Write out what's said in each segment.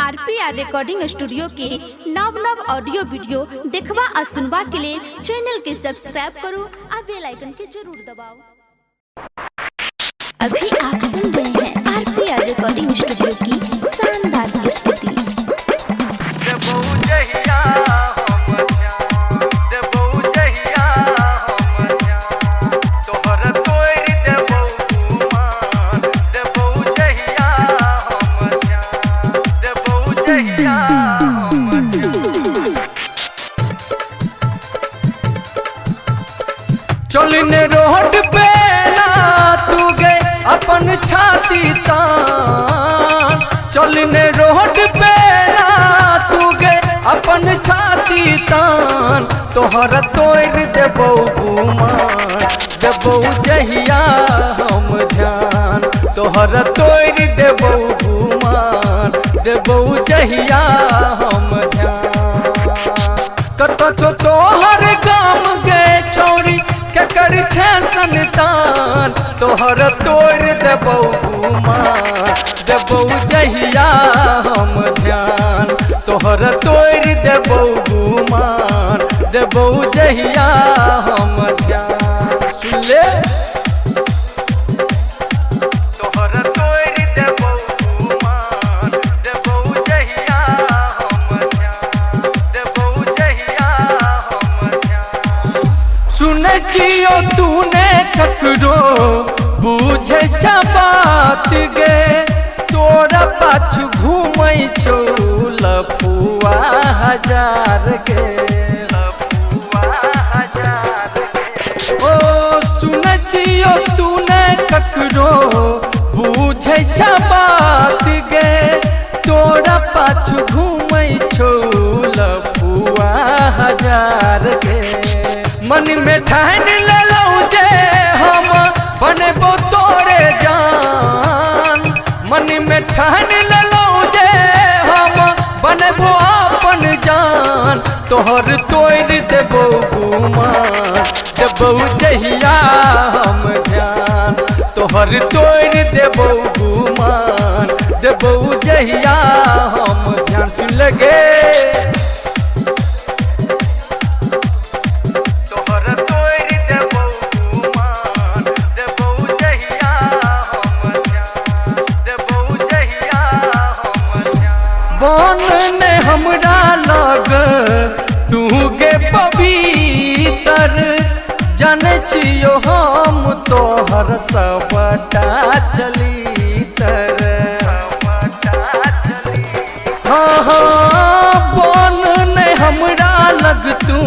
RPR recording studio के नव नव ऑडियो वीडियो देखवा और सुनवा के लिए चैनल के सब्सक्राइब करो और बेल आइकन के जरूर दबाओ। अभी आप सुन रहे हैं आरपीआर रिकॉर्डिंग स्टूडियो की शानदार प्रस्तुति। चलने रोड पे ना तू गए अपन छाती तान, चलने रोड पे ना तू गए अपन छाती तान, तोहरा तोड़ देबो गुमान, देबो जहिया हम ध्यान, तोहरा तोड़ देबो गुमान, देबो जहिया हम ध्यान। कतो छो तोहर गाम गए छोड़ी कर छे संतान, तोहर तोड़ देबो गुमान, देबो जहिया हम ध्यान, तोहर तोड़ देबो गुमान, देबो जहिया हम ध्यान। सुन ले तोहर तोड़ देबो गुमान, देबो जहिया हम ध्यान, देबो जहिया हम ध्यान। सुने जियो तूने ककरो बुझे बात गे, तोरा पाछू घूमै छो लफुआ हजार के, लफुआ हजार के। ओ सुने जियो तूने ककरो बुझे बात गे, तोरा पाछू घूमै छो लफुआ हजार के। मन में ठान ले लऊ जे हम बनबो तोरे जान, मन में ठान ले लऊ जे हम बनबो अपन जान, तोहर तोड़ देबो गुमान, देबो जहिया हम ध्यान, तोहर तोड़ देबो गुमान, देबो जहिया हम ध्यान। सुन लगे बन ने हमरा लग तू गे पवित्र, जाने छियो हम तोहर सबटा चलितर। हाँ हाँ बन ने हमरा लग तू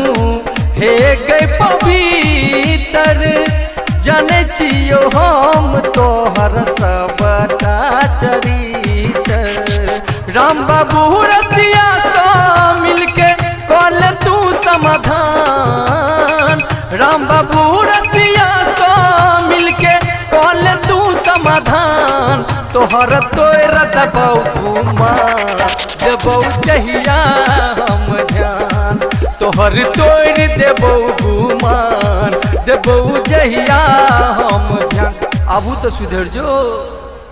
हे गे पवित्र, जाने छियो हम तोहर सबटा चरितर। राम बाबू रसिया सा मिलके कल तू समाधान, राम बाबू रसिया सा मिलके कल तू समाधान, तोहर तोड़ देबो गुमान, देबो जहिया हम ध्यान, तोहर तोड़ देबो गुमान, देबो जहिया हम ध्यान। आबू तो सुधर जो।